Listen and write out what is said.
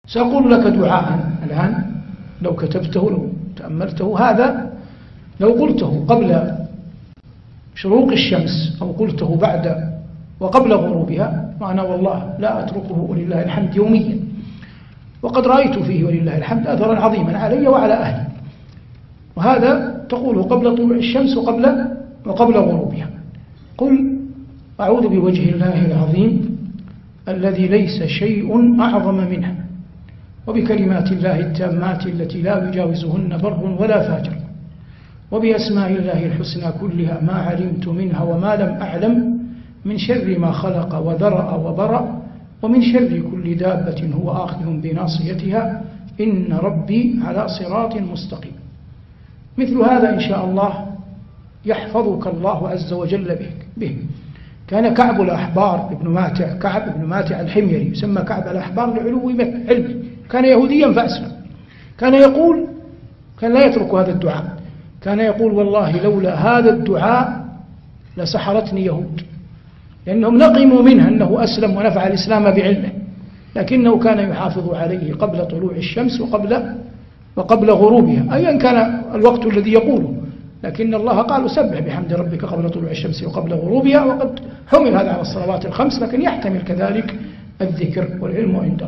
سأقول لك دعاء الآن لو كتبته لو تأملته، هذا لو قلته قبل شروق الشمس أو قلته بعد وقبل غروبها، وأنا والله لا أتركه ولله الحمد يوميا، وقد رأيت فيه ولله الحمد أثرا عظيما علي وعلى أهلي. وهذا تقوله قبل طلوع الشمس وقبل غروبها. قل أعوذ بوجه الله العظيم الذي ليس شيء أعظم منه، وبكلمات الله التامات التي لا يجاوزهن بر ولا فاجر، وبأسماء الله الحسنى كلها ما علمت منها وما لم أعلم، من شر ما خلق وذرأ وبرأ، ومن شر كل دابة هو آخذ بناصيتها، إن ربي على صراط مستقيم. مثل هذا إن شاء الله يحفظك الله عز وجل به. كان كعب الأحبار ابن ماتع، كعب ابن ماتع الحميري، يسمى كعب الأحبار لعلو علمه، كان يهوديا فأسلم، كان يقول، كان لا يترك هذا الدعاء، كان يقول والله لولا هذا الدعاء لسحرتني يهود، لأنهم نقموا منه أنه أسلم ونفع الإسلام بعلمه، لكنه كان يحافظ عليه قبل طلوع الشمس وقبل غروبها، أيا كان الوقت الذي يقوله، لكن الله قال سبح بحمد ربك قبل طلوع الشمس وقبل غروبها، وقد حمل هذا على الصلوات الخمس، لكن يحتمل كذلك الذكر والعلم عنده.